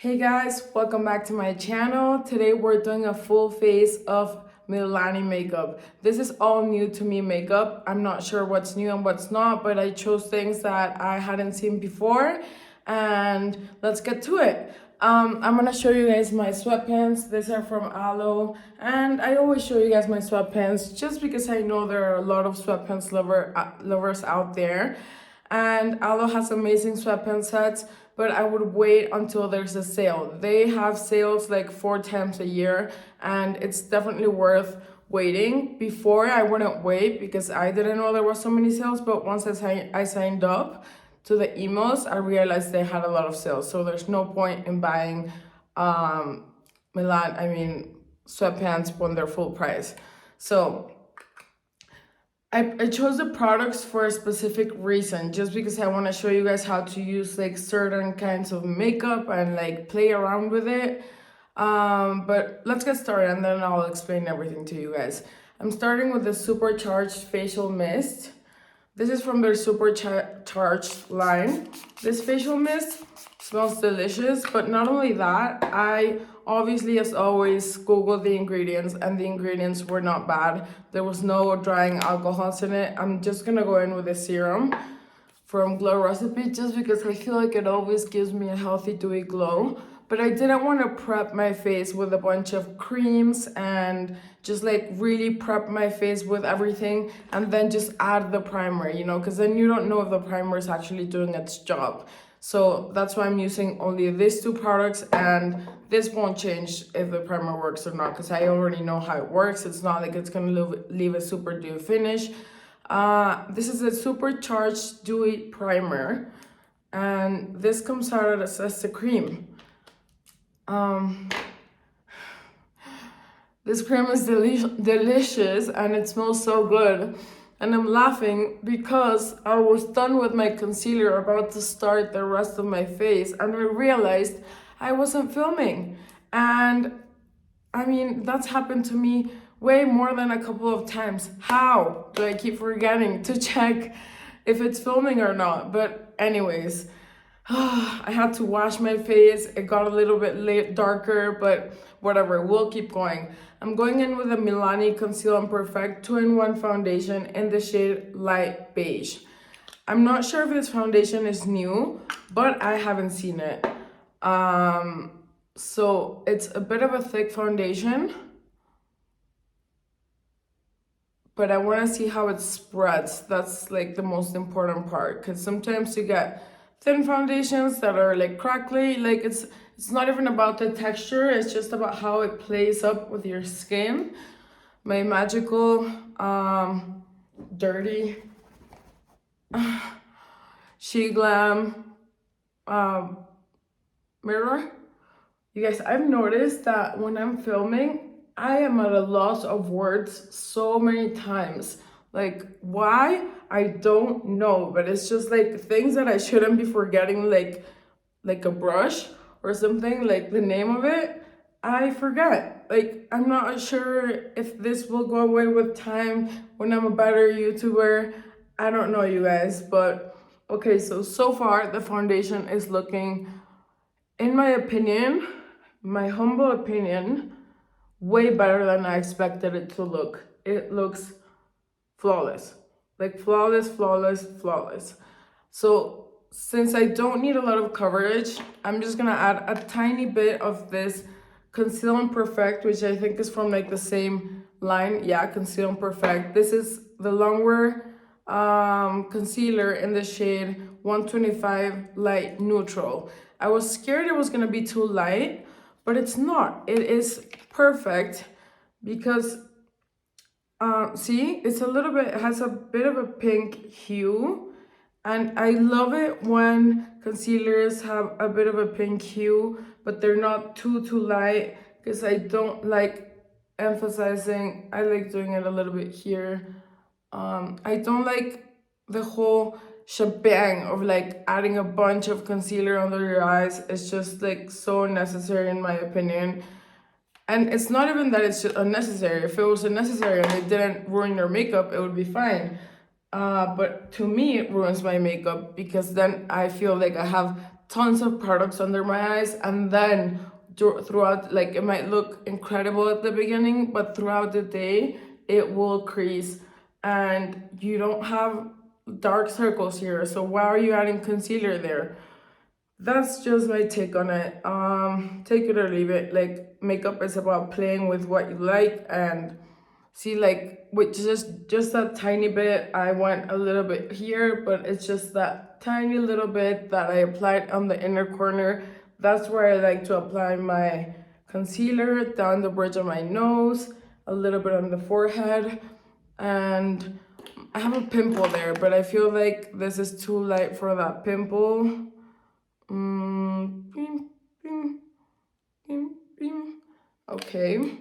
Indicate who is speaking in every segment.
Speaker 1: Hey guys, welcome back to my channel. Today we're doing a full face of Milani makeup. This is all new to me makeup. I'm not sure what's new and what's not, but I chose things that I hadn't seen before, and let's get to it. I'm gonna show you guys my sweatpants. These are from Aloe, and I always show you guys my sweatpants just because I know there are a lot of sweatpants lovers out there. And Aloe has amazing sweatpants sets, but I would wait until there's a sale. They have sales like 4 times a year, and it's definitely worth waiting. Before, I wouldn't wait because I didn't know there were so many sales, but once I signed up to the emails, I realized they had a lot of sales. So there's no point in buying sweatpants when they're full price. So I chose the products for a specific reason, just because I want to show you guys how to use like certain kinds of makeup and like play around with it. But let's get started and then I'll explain everything to you guys. I'm starting with the Supercharged Facial Mist. This is from their Supercharged line. This facial mist smells delicious, but not only that, I obviously, as always, Googled the ingredients, and the ingredients were not bad. There was no drying alcohols in it. I'm just gonna go in with a serum from Glow Recipe just because I feel like it always gives me a healthy, dewy glow. But I didn't want to prep my face with a bunch of creams and just like really prep my face with everything and then just add the primer, you know, because then you don't know if the primer is actually doing its job. So that's why I'm using only these two products, and this won't change if the primer works or not because I already know how it works. It's not like it's going to leave a super dewy finish. This is a Supercharged Dewy Primer, and this comes out as a cream. This cream is delicious and it smells so good. And I'm laughing because I was done with my concealer, about to start the rest of my face, and I realized I wasn't filming. And I mean, that's happened to me way more than a couple of times. How do I keep forgetting to check if it's filming or not? But anyways, I had to wash my face. It got a little bit darker, but whatever, we'll keep going. I'm going in with a Milani Conceal and Perfect 2-in-1 foundation in the shade Light Beige. I'm not sure if this foundation is new, but I haven't seen it. So it's a bit of a thick foundation, but I want to see how it spreads. That's like the most important part, because sometimes you get thin foundations that are like crackly. Like it's not even about the texture, it's just about how it plays up with your skin. My magical dirty She Glam mirror. You guys, I've noticed that when I'm filming, I am at a loss of words so many times. Like, why? I don't know, but it's just like things that I shouldn't be forgetting, like a brush or something, like the name of it, I forget. Like, I'm not sure if this will go away with time when I'm a better YouTuber. I don't know, you guys, but okay, so far the foundation is looking, in my opinion, my humble opinion, way better than I expected it to look. It looks flawless, like flawless. So since I don't need a lot of coverage, I'm just gonna add a tiny bit of this Conceal and Perfect, which I think is from like the same line. Yeah, Conceal and Perfect. This is the Longwear concealer in the shade 125 Light Neutral. I was scared it was gonna be too light, but it's not. It is perfect because see, it's a little bit, it has a bit of a pink hue, and I love it when concealers have a bit of a pink hue, but they're not too light, because I don't like emphasizing. I like doing it a little bit here. I don't like the whole shebang of like adding a bunch of concealer under your eyes. It's just like so unnecessary in my opinion. And it's not even that it's just unnecessary. If it was unnecessary and it didn't ruin your makeup, it would be fine. But to me, it ruins my makeup because then I feel like I have tons of products under my eyes, and then throughout, like, it might look incredible at the beginning, but throughout the day it will crease and you don't have dark circles here. So why are you adding concealer there? That's just my take on it. Take it or leave it. Like, makeup is about playing with what you like. And see, like, with just that tiny bit, I went a little bit here, but it's just that tiny little bit that I applied on the inner corner. That's where I like to apply my concealer, down the bridge of my nose, a little bit on the forehead. And I have a pimple there, but I feel like this is too light for that pimple. Okay.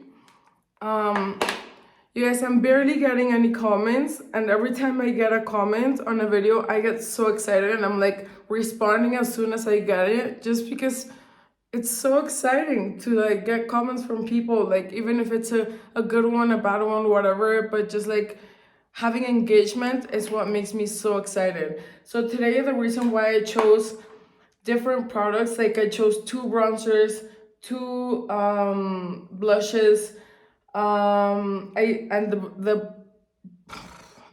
Speaker 1: You guys, I'm barely getting any comments, and every time I get a comment on a video, I get so excited, and I'm like responding as soon as I get it, just because it's so exciting to like get comments from people, like even if it's a good one, a bad one, whatever, but just like having engagement is what makes me so excited. So today, the reason why I chose different products, like I chose 2 bronzers, 2 blushes, the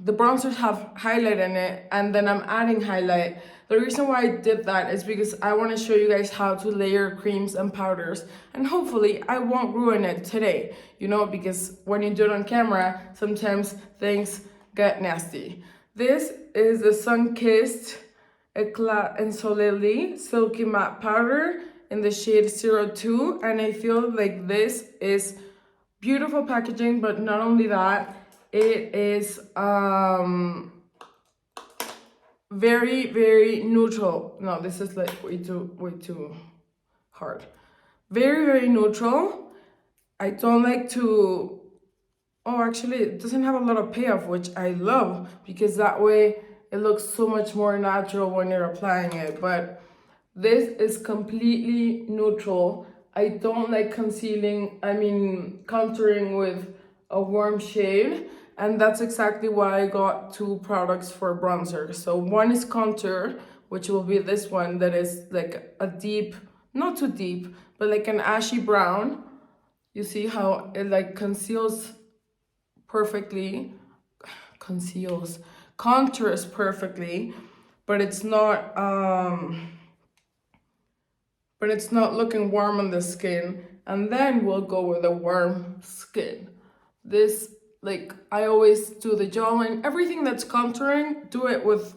Speaker 1: bronzers have highlight in it, and then I'm adding highlight. The reason why I did that is because I want to show you guys how to layer creams and powders, and hopefully I won't ruin it today, you know, because when you do it on camera, sometimes things get nasty. This is the Sun-Kissed Eclat Ensoleil Silky Matte Powder in the shade 02, and I feel like this is beautiful packaging, but not only that, it is very neutral. No, this is like way too hard. Very neutral. I don't like to, oh, actually it doesn't have a lot of payoff, which I love, because that way it looks so much more natural when you're applying it. But this is completely neutral. I don't like contouring with a warm shade, and that's exactly why I got 2 products for bronzer. So one is contour, which will be this one that is like a deep, not too deep, but like an ashy brown. You see how it like contours perfectly, but it's not looking warm on the skin. And then we'll go with a warm skin. This, like, I always do the jawline, everything that's contouring, do it with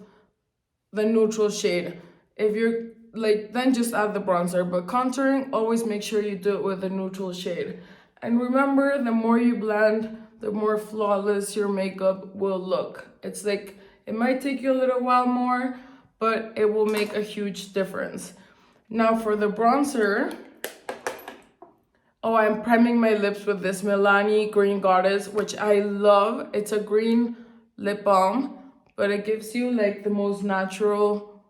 Speaker 1: the neutral shade. If you're like, then just add the bronzer, but contouring, always make sure you do it with a neutral shade. And remember, the more you blend, the more flawless your makeup will look. It's like, it might take you a little while more, but it will make a huge difference. Now for the bronzer, oh, I'm priming my lips with this Milani Green Goddess, which I love. It's a green lip balm, but it gives you like the most natural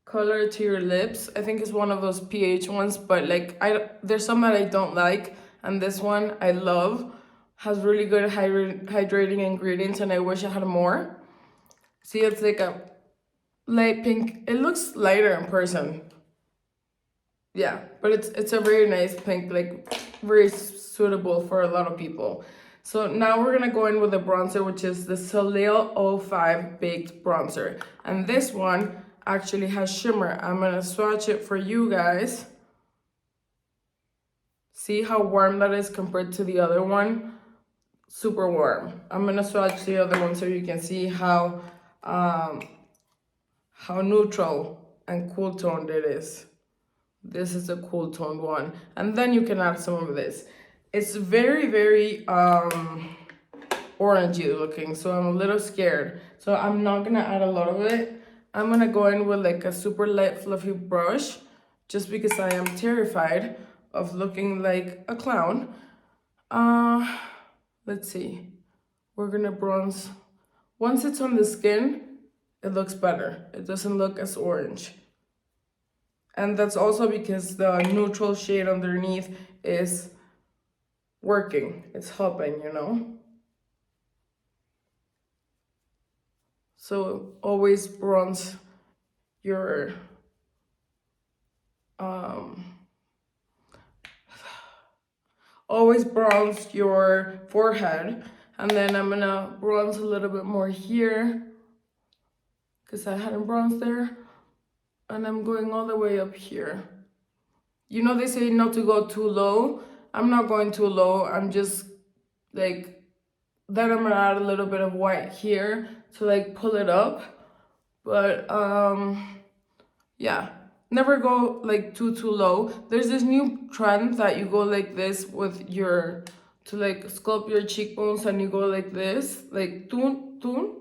Speaker 1: color to your lips. I think it's one of those pH ones, but like there's some that I don't like, and this one I love. Has really good hydrating ingredients, and I wish I had more. See, it's like a light pink. It looks lighter in person. Yeah, but it's a very nice pink, like very suitable for a lot of people. So now we're gonna go in with a bronzer, which is the Soleil 05 Baked Bronzer. And this one actually has shimmer. I'm gonna swatch it for you guys. See how warm that is compared to the other one? Super warm. I'm gonna swatch the other one so you can see how neutral and cool toned it is. This is a cool toned one. And then you can add some of this. It's very orangey looking, so I'm a little scared. So I'm not gonna add a lot of it. I'm gonna go in with like a super light fluffy brush, just because I am terrified of looking like a clown. Let's see. We're gonna bronze. Once it's on the skin, it looks better. It doesn't look as orange. And that's also because the neutral shade underneath is working. It's helping, you know? So always bronze your always bronze your forehead, and then I'm gonna bronze a little bit more here because I hadn't bronzed there, and I'm going all the way up here. You know, they say not to go too low. I'm not going too low. I'm just like, then I'm gonna add a little bit of white here to like pull it up. But yeah, never go like too low. There's this new trend that you go like this with your, to like sculpt your cheekbones, and you go like this, like toon toon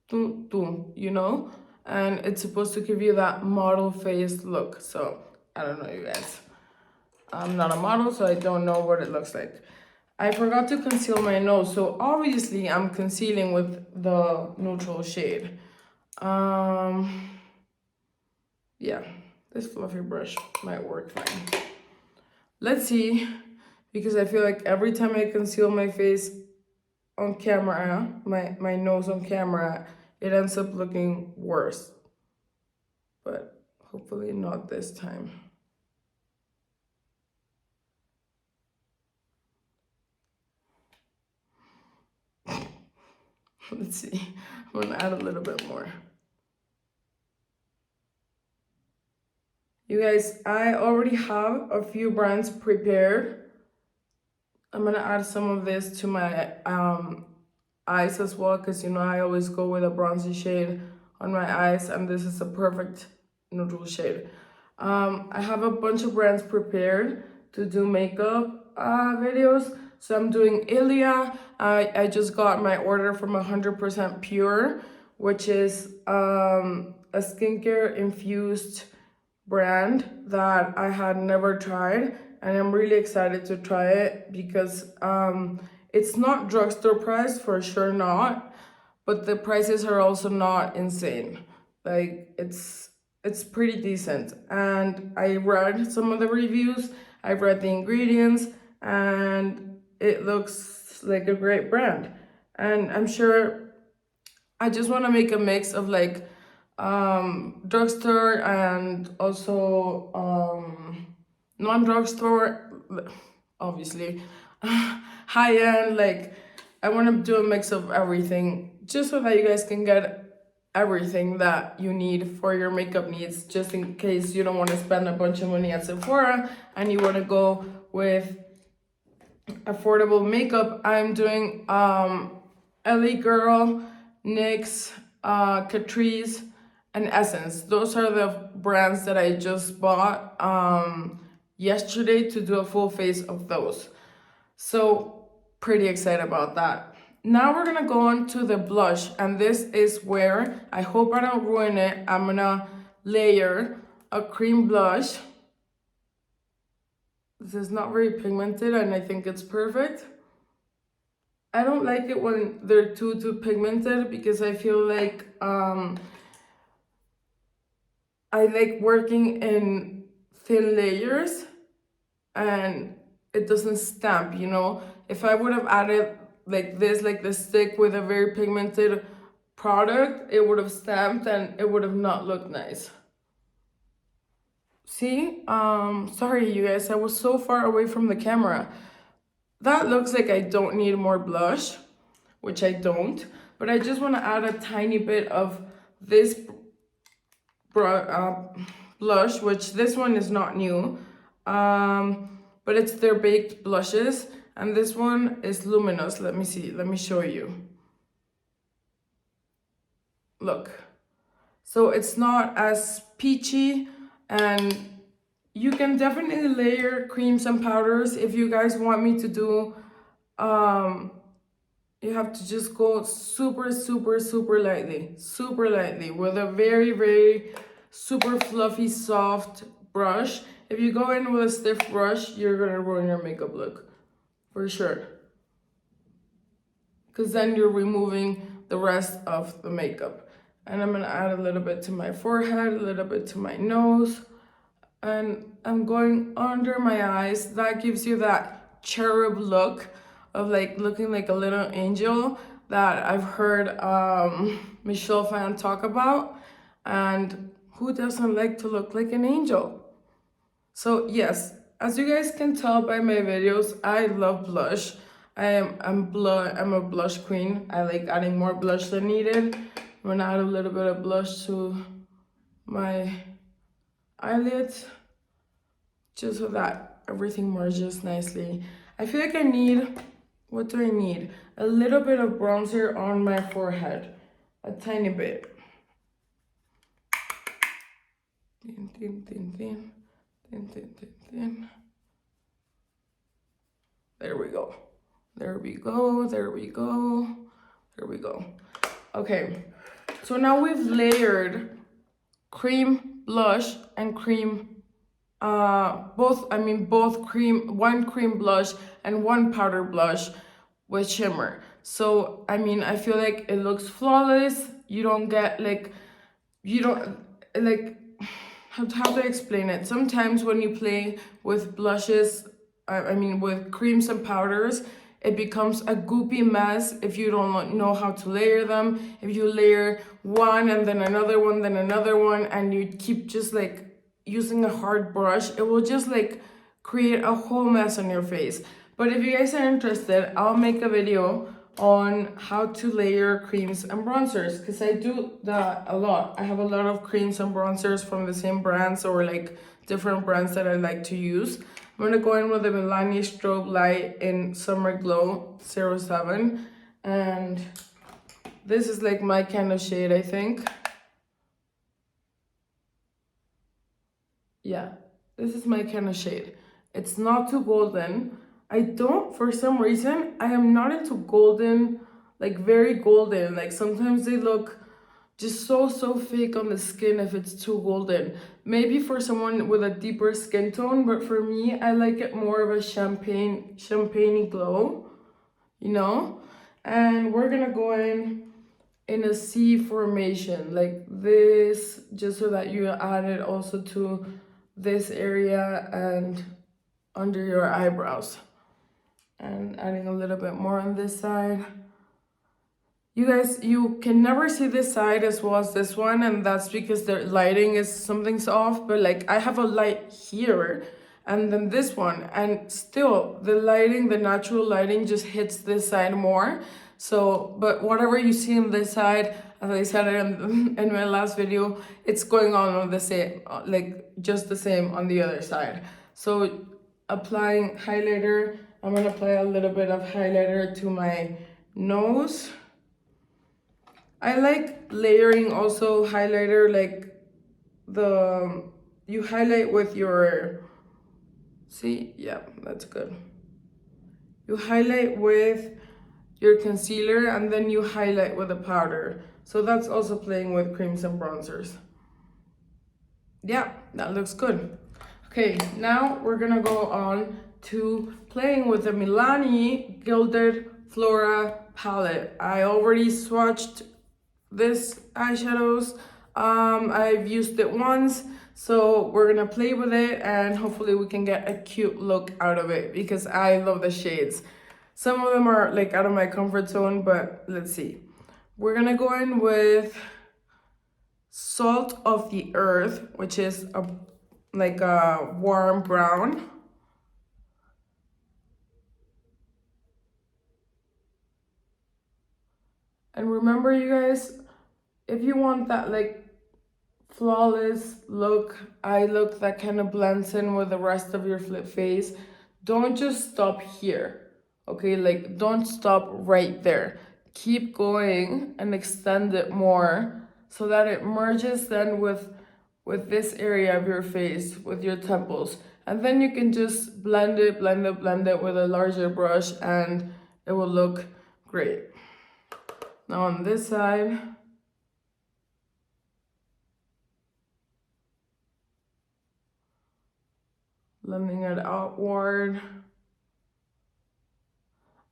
Speaker 1: toon toon, you know, and it's supposed to give you that model face look. So I don't know, you guys, I'm not a model, so I don't know what it looks like. I forgot to conceal my nose, so obviously I'm concealing with the neutral shade. Yeah, this fluffy brush might work fine. Let's see, because I feel like every time I conceal my face on camera, my nose on camera, it ends up looking worse. But hopefully not this time. Let's see, I'm gonna add a little bit more. You guys, I already have a few brands prepared. I'm gonna add some of this to my eyes as well, because you know I always go with a bronzy shade on my eyes, and this is a perfect neutral shade. I have a bunch of brands prepared to do makeup videos. So I'm doing Ilia. I just got my order from 100% Pure, which is a skincare infused brand that I had never tried, and I'm really excited to try it because it's not drugstore price, for sure not, but the prices are also not insane. Like it's pretty decent, and I read some of the reviews, I read the ingredients, and it looks like a great brand. And I'm sure I just want to make a mix of like drugstore and also non-drugstore, obviously, high-end. Like I want to do a mix of everything, just so that you guys can get everything that you need for your makeup needs, just in case you don't want to spend a bunch of money at Sephora and you want to go with affordable makeup. I'm doing LA Girl, NYX, Catrice, and Essence. Those are the brands that I just bought yesterday to do a full face of those. So pretty excited about that. Now we're gonna go on to the blush, and this is where, I hope I don't ruin it, I'm gonna layer a cream blush. This is not very pigmented, and I think it's perfect. I don't like it when they're too pigmented, because I feel like I like working in thin layers and it doesn't stamp, you know? If I would have added like this, like the stick with a very pigmented product, it would have stamped and it would have not looked nice. See? Sorry you guys, I was so far away from the camera. That looks like I don't need more blush, which I don't, but I just want to add a tiny bit of this blush, which this one is not new, but it's their baked blushes, and this one is luminous. Let me see, let me show you. Look, so it's not as peachy, and you can definitely layer creams and powders. If you guys want me to do, you have to just go super lightly with a very super fluffy, soft brush. If you go in with a stiff brush, you're gonna ruin your makeup look, for sure. Because then you're removing the rest of the makeup. And I'm gonna add a little bit to my forehead, a little bit to my nose, and I'm going under my eyes. That gives you that cherub look of like looking like a little angel that I've heard Michelle Phan talk about. And who doesn't like to look like an angel? So yes, as you guys can tell by my videos, I love blush. I'm a blush queen. I like adding more blush than needed. I'm gonna add a little bit of blush to my eyelids, just so that everything merges nicely. I feel like I need, what do I need? A little bit of bronzer on my forehead, a tiny bit. Thin, thin, thin, thin, thin, thin, thin, thin. There we go. There we go, there we go, there we go. Okay, so now we've layered cream blush and cream, both cream, one cream blush and one powder blush with shimmer. So, I mean, I feel like it looks flawless. You don't get like, you don't, like, how to explain it? Sometimes when you play with blushes, with creams and powders, it becomes a goopy mess if you don't know how to layer them. If you layer one and then another one, then another one, and you keep just like using a hard brush, it will just like create a whole mess on your face. But if you guys are interested, I'll make a video on how to layer creams and bronzers, because I do that a lot. I have a lot of creams and bronzers from the same brands or like different brands that I like to use. I'm gonna go in with the Milani Strobe Light in Summer Glow 07, and this is like my kind of shade, I think. Yeah, this is my kind of shade. It's not too golden. For some reason, I am not into golden, like very golden. Like sometimes they look just so fake on the skin if it's too golden. Maybe for someone with a deeper skin tone, but for me, I like it more of a champagne glow, you know? And we're gonna go in a C formation, like this, just so that you add it also to this area and under your eyebrows. And adding a little bit more on this side. You guys, you can never see this side as well as this one, and that's because the lighting is, something's off, but like I have a light here and then this one, and still the lighting, the natural lighting just hits this side more. So, but whatever you see on this side, as I said in my last video, it's going on the same, like just the same on the other side. So applying highlighter, I'm gonna apply a little bit of highlighter to my nose. I like layering also highlighter, like you highlight with your, see, yeah, that's good. You highlight with your concealer and then you highlight with a powder. So that's also playing with creams and bronzers. Yeah, that looks good. Okay, now we're gonna go on to playing with the Milani Gilded Flora palette. I already swatched this eyeshadows. I've used it once, so we're gonna play with it and hopefully we can get a cute look out of it because I love the shades. Some of them are like out of my comfort zone, but let's see. We're gonna go in with Salt of the Earth, which is like a warm brown. And remember, you guys, if you want that like flawless look, eye look that kind of blends in with the rest of your face, don't just stop here, okay? Like, don't stop right there. Keep going and extend it more so that it merges then with this area of your face, with your temples. And then you can just blend it with a larger brush and it will look great. Now on this side, blending it outward.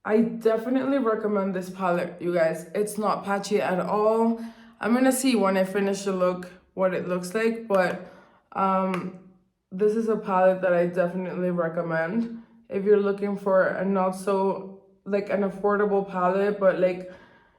Speaker 1: I definitely recommend this palette, you guys. It's not patchy at all. I'm gonna see when I finish the look what it looks like, but this is a palette that I definitely recommend if you're looking for a not so, like an affordable palette, but like,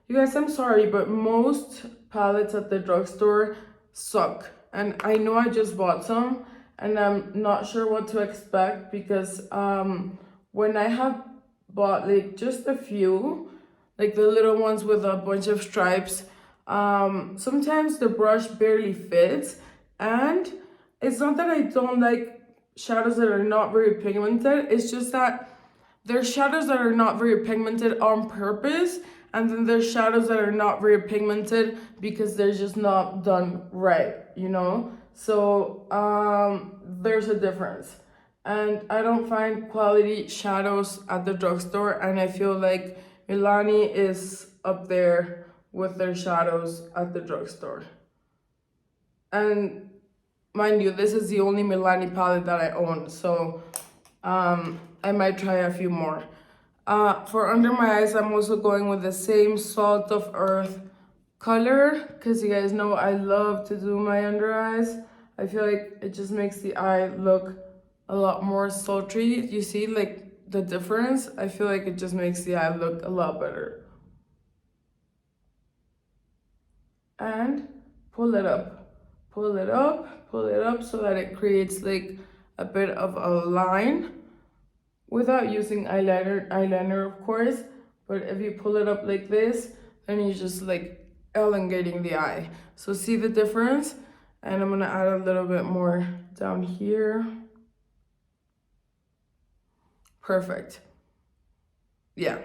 Speaker 1: you guys, I'm sorry, but most palettes at the drugstore suck. And I know I just bought some and I'm not sure what to expect because when I have bought like just a few, like the little ones with a bunch of stripes, sometimes the brush barely fits. And it's not that I don't like shadows that are not very pigmented, it's just that there's shadows that are not very pigmented on purpose, and then there's shadows that are not very pigmented because they're just not done right, you know? So there's a difference. And I don't find quality shadows at the drugstore, and I feel like Milani is up there with their shadows at the drugstore. And mind you, this is the only Milani palette that I own, so I might try a few more. For under my eyes, I'm also going with the same Salt of Earth color, because you guys know I love to do my under eyes. I feel like it just makes the eye look a lot more sultry. You see like the difference? I feel like it just makes the eye look a lot better. And pull it up, pull it up, pull it up so that it creates like a bit of a line without using eyeliner of course. But if you pull it up like this, then you're just like elongating the eye. So see the difference? And I'm gonna add a little bit more down here. Perfect. Yeah.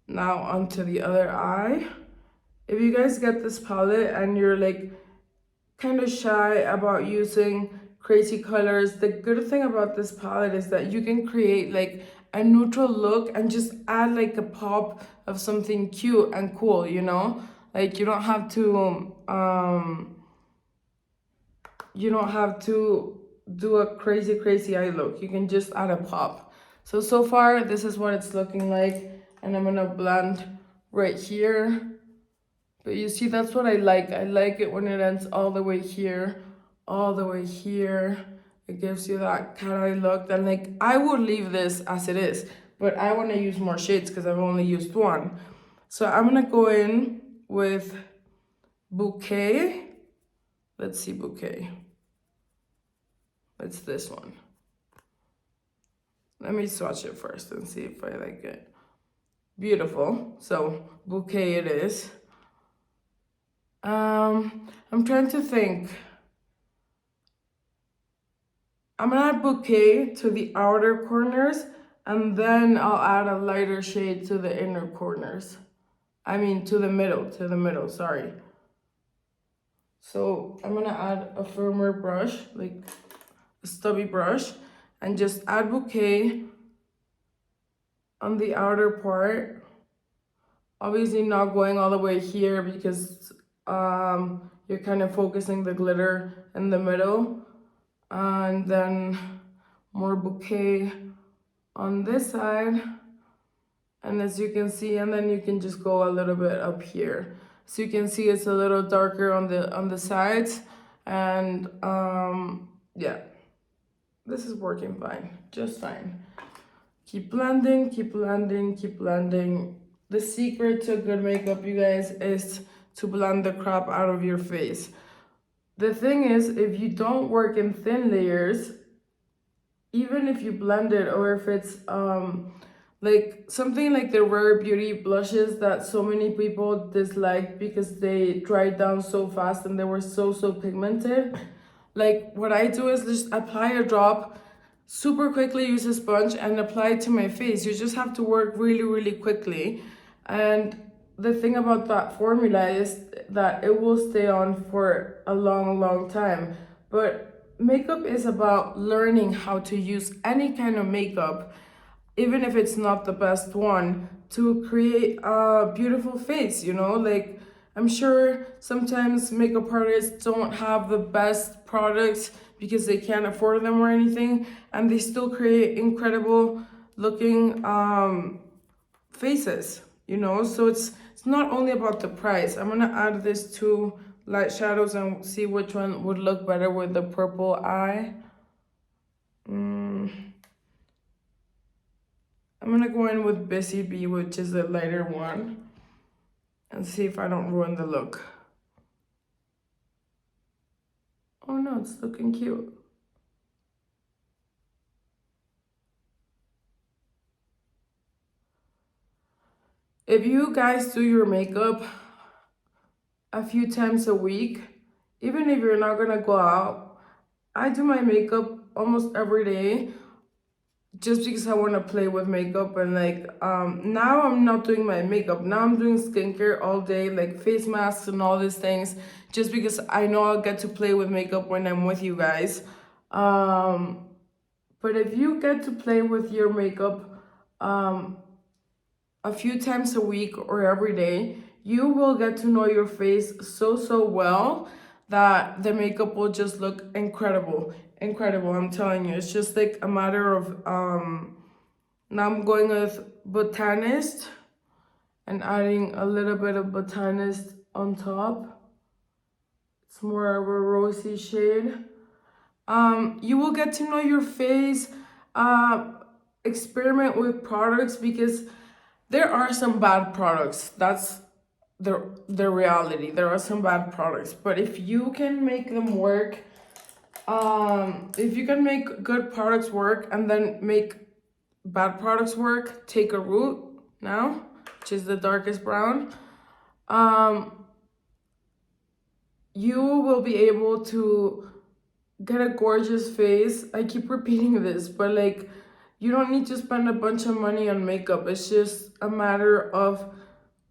Speaker 1: Now onto the other eye. If you guys get this palette and you're like kind of shy about using crazy colors, the good thing about this palette is that you can create like a neutral look and just add like a pop of something cute and cool, you know? Like you don't have to do a crazy eye look. You can just add a pop. So far this is what it's looking like, and I'm gonna blend right here. But you see, that's what I like. I like it when it ends all the way here, all the way here. It gives you that cat eye look. And like, I would leave this as it is, but I want to use more shades because I've only used one. So I'm going to go in with Bouquet. Let's see, Bouquet. It's this one. Let me swatch it first and see if I like it. Beautiful. So Bouquet it is. I'm trying to think. I'm gonna add Bouquet to the outer corners, and then I'll add a lighter shade to the inner corners. I mean, to the middle, sorry. So I'm gonna add a firmer brush, like a stubby brush, and just add Bouquet on the outer part. Obviously not going all the way here because you're kind of focusing the glitter in the middle. And then more Bouquet on this side. And as you can see, and then you can just go a little bit up here. So you can see it's a little darker on the sides. And yeah, this is working fine, just fine. Keep blending, keep blending, keep blending. The secret to good makeup, you guys, is to blend the crap out of your face. The thing is, if you don't work in thin layers, even if you blend it, or if it's like something like the Rare Beauty blushes that so many people dislike because they dried down so fast and they were so pigmented, like what I do is just apply a drop super quickly, use a sponge and apply it to my face. You just have to work really quickly. And the thing about that formula is that it will stay on for a long time. But makeup is about learning how to use any kind of makeup, even if it's not the best one, to create a beautiful face, you know? Like, I'm sure sometimes makeup artists don't have the best products because they can't afford them or anything, and they still create incredible looking faces, you know? So it's not only about the price. I'm gonna add these two light shadows and see which one would look better with the purple eye. I'm gonna go in with Busy Bee, which is the lighter one, and see if I don't ruin the look. Oh no, it's looking cute. If you guys do your makeup a few times a week, even if you're not gonna go out, I do my makeup almost every day just because I want to play with makeup. And like now I'm not doing my makeup, now I'm doing skincare all day, like face masks and all these things, just because I know I'll get to play with makeup when I'm with you guys. But if you get to play with your makeup a few times a week or every day, you will get to know your face so well that the makeup will just look incredible. I'm telling you, it's just like a matter of now I'm going with Botanist and adding a little bit of Botanist on top. It's more of a rosy shade. You will get to know your face, experiment with products, because there are some bad products. That's the reality. There are some bad products, but if you can make them work, if you can make good products work and then make bad products work, take a root now, which is the darkest brown, you will be able to get a gorgeous face. I keep repeating this, but like, you don't need to spend a bunch of money on makeup. It's just a matter of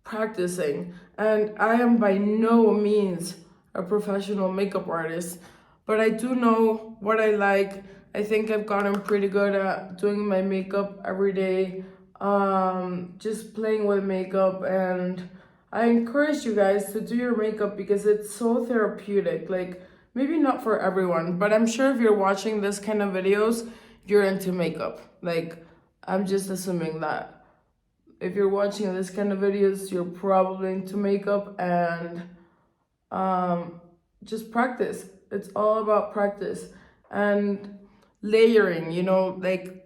Speaker 1: practicing. And I am by no means a professional makeup artist, but I do know what I like. I think I've gotten pretty good at doing my makeup every day, just playing with makeup. And I encourage you guys to do your makeup because it's so therapeutic. Like, maybe not for everyone, but I'm sure if you're watching this kind of videos, you're into makeup. Like, I'm just assuming that if you're watching this kind of videos, you're probably into makeup. And just practice. It's all about practice and layering, you know, like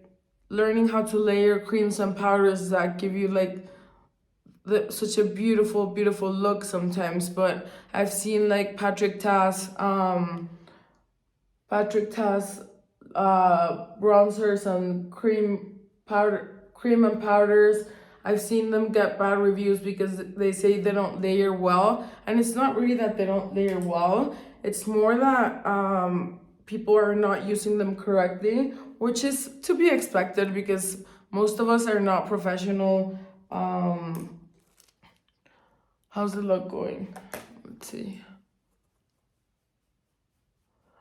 Speaker 1: learning how to layer creams and powders that give you like such a beautiful look sometimes. But I've seen like Patrick Tas bronzers and cream and powders. I've seen them get bad reviews because they say they don't layer well, and it's not really that they don't layer well, it's more that people are not using them correctly, which is to be expected because most of us are not professional. How's the look going? Let's see.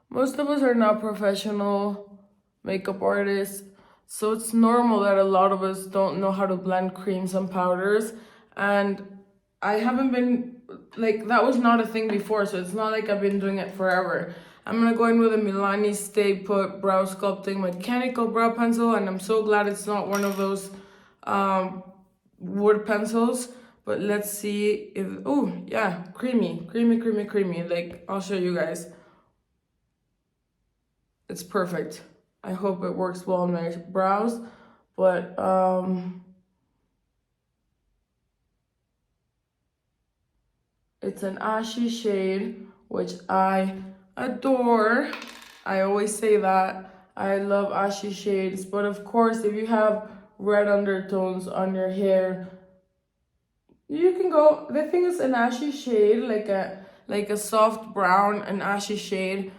Speaker 1: Most of us are not professional makeup artists, so it's normal that a lot of us don't know how to blend creams and powders. And I haven't been, like, that was not a thing before, so it's not like I've been doing it forever. I'm gonna go in with a Milani Stay Put Brow Sculpting Mechanical Brow Pencil, and I'm so glad it's not one of those wood pencils. But let's see if, oh yeah, creamy. Like, I'll show you guys. It's perfect. I hope it works well on my brows, but it's an ashy shade, which I adore. I always say that. I love ashy shades, but of course, if you have red undertones on your hair, you can go, the thing is, an ashy shade, like a soft brown, an ashy shade,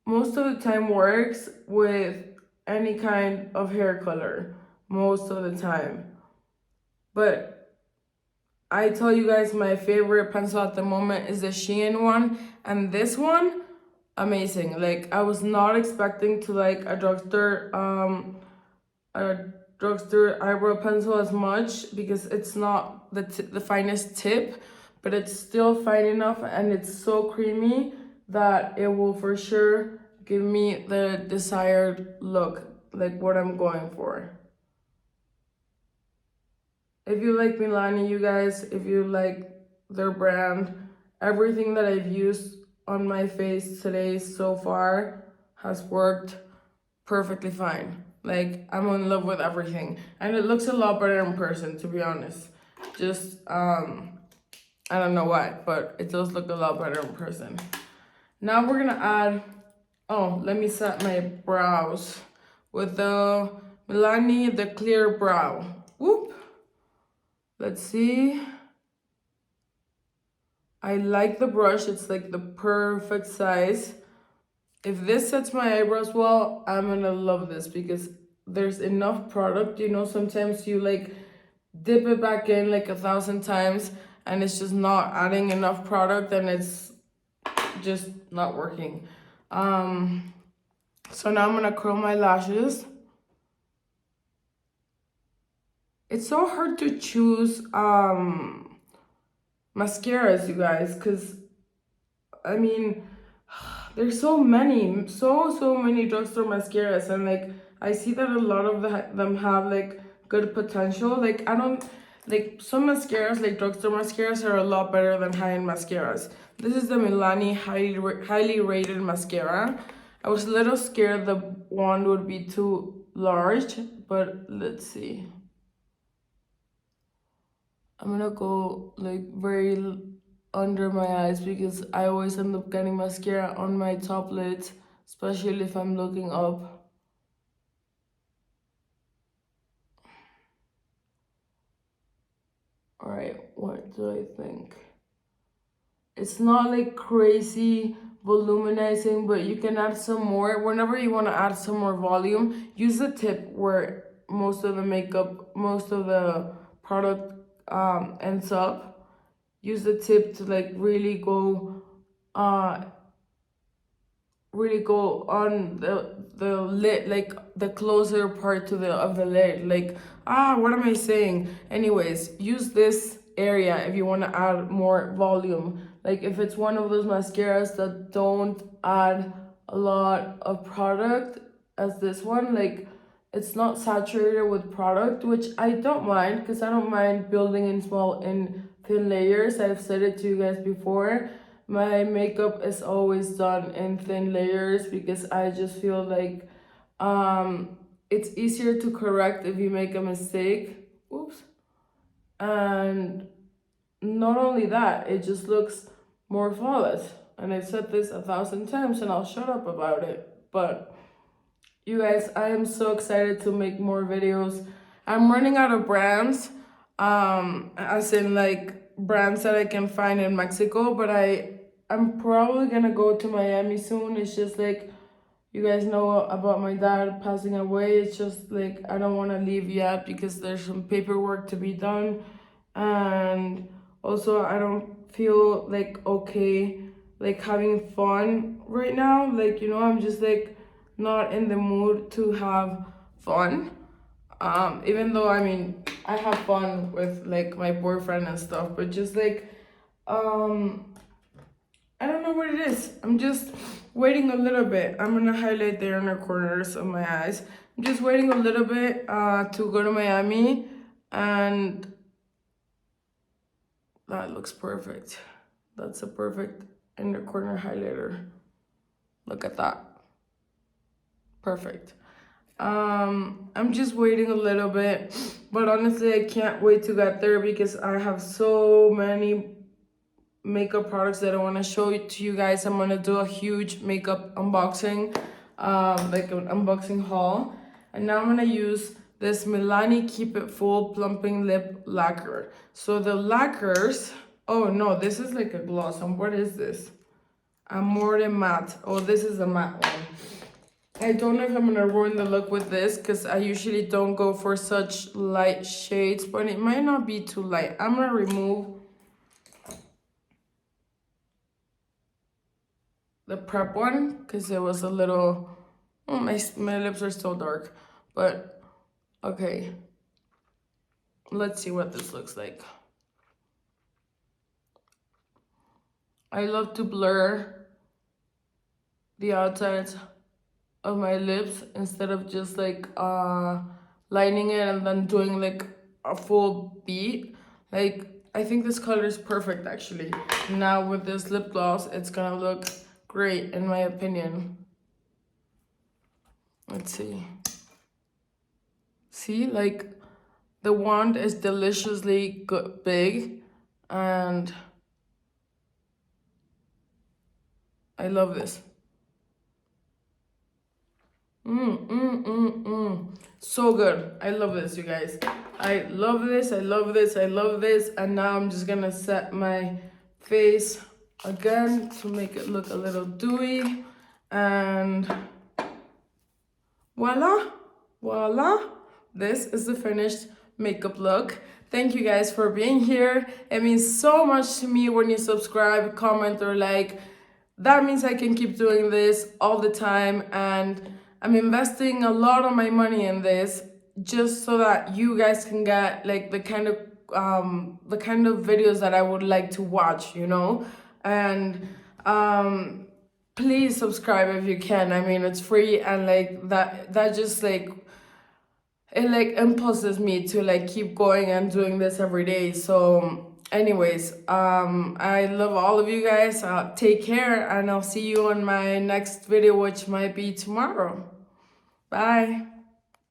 Speaker 1: most of the time works with any kind of hair color, most of the time. But I tell you guys, my favorite pencil at the moment is the Shein one, and this one, amazing. Like, I was not expecting to like a drugstore eyebrow pencil as much because it's not the finest tip, but it's still fine enough, and it's so creamy that it will for sure give me the desired look, like what I'm going for. If you like Milani, you guys, if you like their brand, everything that I've used on my face today so far has worked perfectly fine. Like, I'm in love with everything, and it looks a lot better in person, to be honest. Just I don't know why, but it does look a lot better in person. Now we're gonna add, oh, let me set my brows with the Milani, the clear brow. Whoop. Let's see. I like the brush. It's like the perfect size. If this sets my eyebrows well, I'm gonna love this because there's enough product. You know, sometimes you like dip it back in like 1,000 times and it's just not adding enough product and it's just not working. So now I'm gonna curl my lashes. It's so hard to choose mascaras, you guys, because I mean, there's so many, so many drugstore mascaras, and like I see that a lot of them have like good potential. Like I don't like some mascaras, like drugstore mascaras, are a lot better than high-end mascaras. This is the Milani highly rated mascara. I was a little scared the wand would be too large, but let's see. I'm gonna go like very under my eyes because I always end up getting mascara on my top lids, especially if I'm looking up. Alright, what do I think? It's not like crazy volumizing, but you can add some more. Whenever you want to add some more volume, use the tip where most of the product ends up. Use the tip to like really go on the lid, like the closer part to the of the lid. Like what am I saying? Anyways, use this area if you want to add more volume. Like if it's one of those mascaras that don't add a lot of product as this one, like it's not saturated with product, which I don't mind because I don't mind building in thin layers. I've said it to you guys before. My makeup is always done in thin layers because I just feel like it's easier to correct if you make a mistake. Oops. And not only that, it just looks more flawless. And I've said this 1,000 times and I'll shut up about it. But you guys, I am so excited to make more videos. I'm running out of brands, as in like brands that I can find in Mexico, but I'm probably gonna go to Miami soon. It's just like, you guys know about my dad passing away. It's just like, I don't want to leave yet because there's some paperwork to be done. And also, I don't feel like okay, like having fun right now. Like, you know, I'm just like not in the mood to have fun. Even though, I mean, I have fun with like my boyfriend and stuff, but just like, I don't know what it is. I'm just waiting a little bit. I'm gonna highlight the inner corners of my eyes. I'm just waiting a little bit to go to Miami, and that looks perfect. That's a perfect inner corner highlighter. Look at that. Perfect. I'm just waiting a little bit, but honestly, I can't wait to get there because I have so many makeup products that I want to show to you guys. I'm gonna do a huge makeup unboxing, like an unboxing haul. And now I'm gonna use this Milani Keep It Full Plumping Lip Lacquer. So the lacquers, oh no, this is like a gloss. And what is this? Amore Matte. Oh, this is a matte one. I don't know if I'm gonna ruin the look with this because I usually don't go for such light shades, but it might not be too light. I'm gonna remove the prep one because it was a little, oh, my lips are still dark, but okay, let's see what this looks like. I love to blur the outsides of my lips instead of just like lining it and then doing like a full beat. Like I think this color is perfect actually. Now with this lip gloss, it's gonna look great in my opinion. Let's see. See, like the wand is deliciously good, big, and I love this. So good. I love this, you guys. I love this, I love this, I love this. And now I'm just gonna set my face again to make it look a little dewy. And voila, voila. This is the finished makeup look. Thank you guys for being here. It means so much to me when you subscribe, comment, or like. That means I can keep doing this all the time, and I'm investing a lot of my money in this just so that you guys can get like the kind of videos that I would like to watch, you know. And please subscribe if you can. I mean, it's free, and like that just like it like impulses me to like keep going and doing this every day. So anyways, I love all of you guys. Take care, and I'll see you on my next video, which might be tomorrow. Bye.